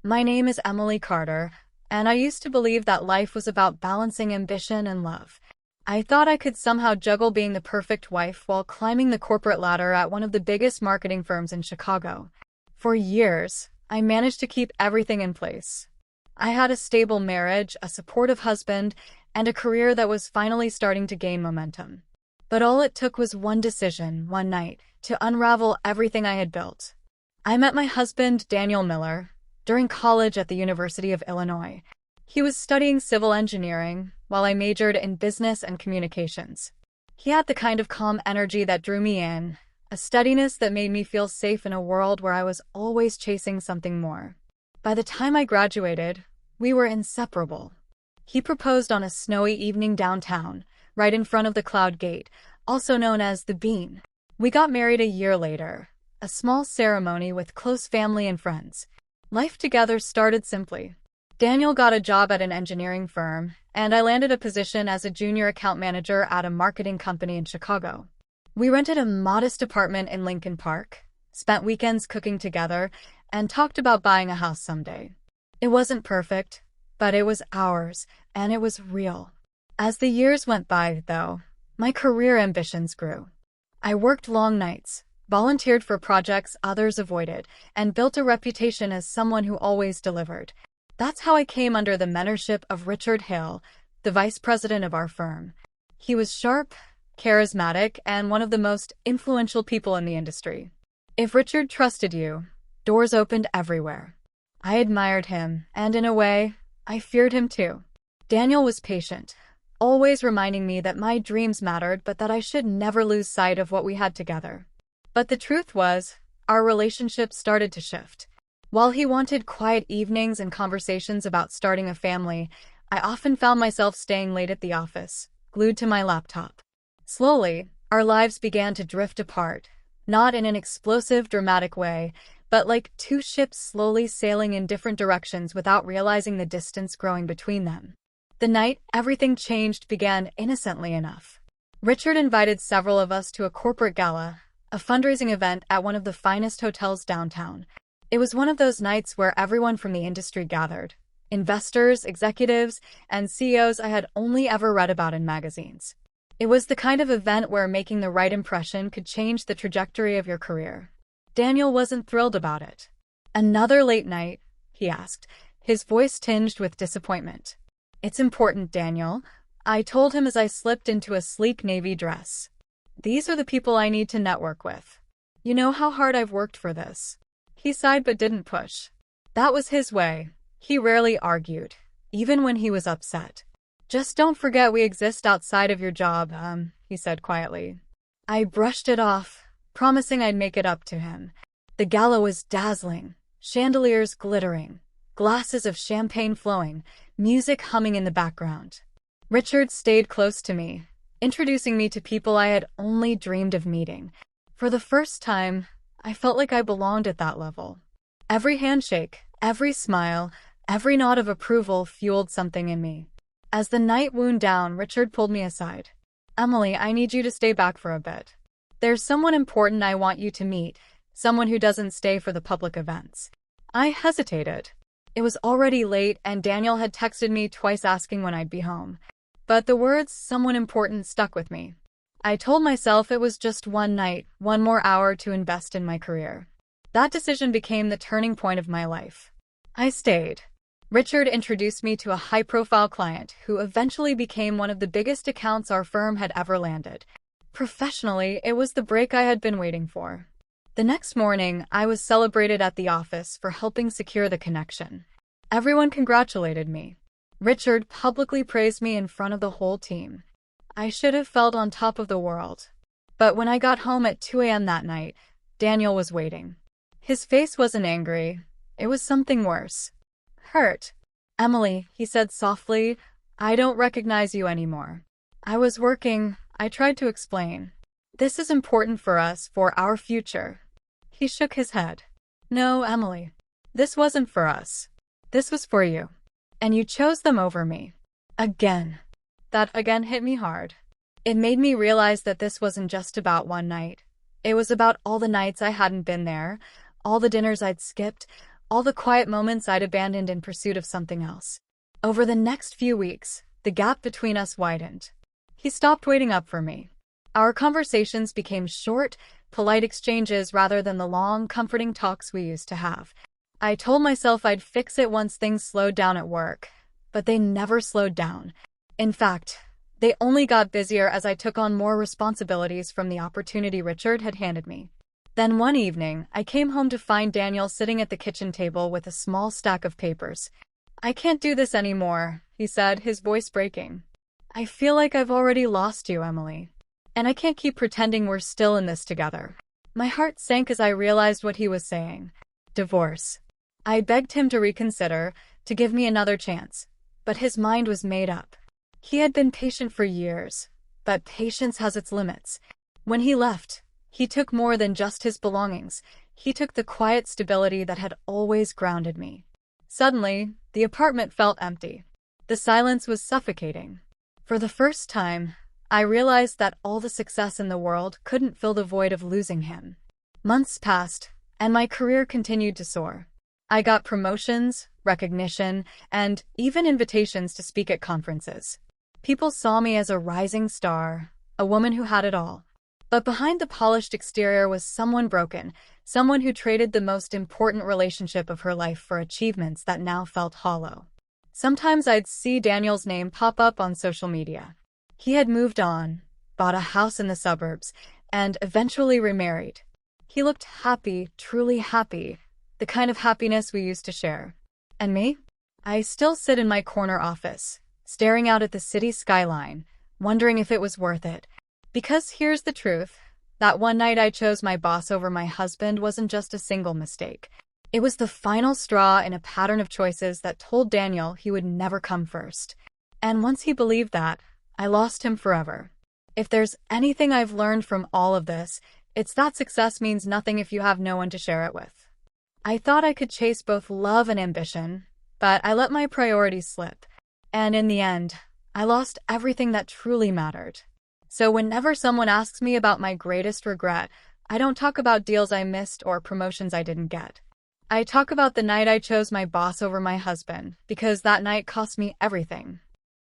My name is Emily Carter, and I used to believe that life was about balancing ambition and love. I thought I could somehow juggle being the perfect wife while climbing the corporate ladder at one of the biggest marketing firms in Chicago. For years, I managed to keep everything in place. I had a stable marriage, a supportive husband, and a career that was finally starting to gain momentum. But all it took was one decision, one night, to unravel everything I had built. I met my husband, Daniel Miller, during college at the University of Illinois. He was studying civil engineering, while I majored in business and communications. He had the kind of calm energy that drew me in, a steadiness that made me feel safe in a world where I was always chasing something more. By the time I graduated, we were inseparable. He proposed on a snowy evening downtown, right in front of the Cloud Gate, also known as the Bean. We got married a year later, a small ceremony with close family and friends. Life together started simply. Daniel got a job at an engineering firm, and I landed a position as a junior account manager at a marketing company in Chicago. We rented a modest apartment in Lincoln Park, spent weekends cooking together, and talked about buying a house someday. It wasn't perfect, but it was ours, and it was real. As the years went by, though, my career ambitions grew. I worked long nights, volunteered for projects others avoided, and built a reputation as someone who always delivered. That's how I came under the mentorship of Richard Hale, the vice president of our firm. He was sharp, charismatic, and one of the most influential people in the industry. If Richard trusted you, doors opened everywhere. I admired him, and in a way, I feared him too. Daniel was patient, always reminding me that my dreams mattered but that I should never lose sight of what we had together. But the truth was, our relationship started to shift. While he wanted quiet evenings and conversations about starting a family, I often found myself staying late at the office, glued to my laptop. Slowly, our lives began to drift apart, not in an explosive, dramatic way, but like two ships slowly sailing in different directions without realizing the distance growing between them. The night everything changed began innocently enough. Richard invited several of us to a corporate gala, a fundraising event at one of the finest hotels downtown. It was one of those nights where everyone from the industry gathered. Investors, executives, and CEOs I had only ever read about in magazines. It was the kind of event where making the right impression could change the trajectory of your career. Daniel wasn't thrilled about it. "Another late night?" he asked, his voice tinged with disappointment. "It's important, Daniel," I told him as I slipped into a sleek navy dress. "These are the people I need to network with. You know how hard I've worked for this." He sighed but didn't push. That was his way. He rarely argued, even when he was upset. "Just don't forget we exist outside of your job, he said quietly. I brushed it off, promising I'd make it up to him. The gala was dazzling, chandeliers glittering, glasses of champagne flowing, music humming in the background. Richard stayed close to me, introducing me to people I had only dreamed of meeting. For the first time, I felt like I belonged at that level. Every handshake, every smile, every nod of approval fueled something in me. As the night wound down, Richard pulled me aside. "Emily, I need you to stay back for a bit. There's someone important I want you to meet, someone who doesn't stay for the public events." I hesitated. It was already late, and Daniel had texted me twice asking when I'd be home. But the words "someone important" stuck with me. I told myself it was just one night, one more hour to invest in my career. That decision became the turning point of my life. I stayed. Richard introduced me to a high-profile client who eventually became one of the biggest accounts our firm had ever landed. Professionally, it was the break I had been waiting for. The next morning, I was celebrated at the office for helping secure the connection. Everyone congratulated me. Richard publicly praised me in front of the whole team. I should have felt on top of the world. But when I got home at 2 a.m. that night, Daniel was waiting. His face wasn't angry. It was something worse. Hurt. "Emily," he said softly, "I don't recognize you anymore." "I was working," I tried to explain. "This is important for us, for our future." He shook his head. "No, Emily. This wasn't for us. This was for you. And you chose them over me." Again. That again hit me hard. It made me realize that this wasn't just about one night. It was about all the nights I hadn't been there, all the dinners I'd skipped, all the quiet moments I'd abandoned in pursuit of something else. Over the next few weeks, the gap between us widened. He stopped waiting up for me. Our conversations became short, polite exchanges rather than the long, comforting talks we used to have. I told myself I'd fix it once things slowed down at work, but they never slowed down. In fact, they only got busier as I took on more responsibilities from the opportunity Richard had handed me. Then one evening, I came home to find Daniel sitting at the kitchen table with a small stack of papers. "I can't do this anymore," he said, his voice breaking. "I feel like I've already lost you, Emily. And I can't keep pretending we're still in this together." My heart sank as I realized what he was saying. Divorce. I begged him to reconsider, to give me another chance. But his mind was made up. He had been patient for years, but patience has its limits. When he left, he took more than just his belongings. He took the quiet stability that had always grounded me. Suddenly, the apartment felt empty. The silence was suffocating. For the first time, I realized that all the success in the world couldn't fill the void of losing him. Months passed, and my career continued to soar. I got promotions, recognition, and even invitations to speak at conferences. People saw me as a rising star, a woman who had it all. But behind the polished exterior was someone broken, someone who traded the most important relationship of her life for achievements that now felt hollow. Sometimes I'd see Daniel's name pop up on social media. He had moved on, bought a house in the suburbs, and eventually remarried. He looked happy, truly happy, the kind of happiness we used to share. And me? I still sit in my corner office, staring out at the city skyline, wondering if it was worth it. Because here's the truth. That one night I chose my boss over my husband wasn't just a single mistake. It was the final straw in a pattern of choices that told Daniel he would never come first. And once he believed that, I lost him forever. If there's anything I've learned from all of this, it's that success means nothing if you have no one to share it with. I thought I could chase both love and ambition, but I let my priorities slip. And in the end, I lost everything that truly mattered. So whenever someone asks me about my greatest regret, I don't talk about deals I missed or promotions I didn't get. I talk about the night I chose my boss over my husband, because that night cost me everything.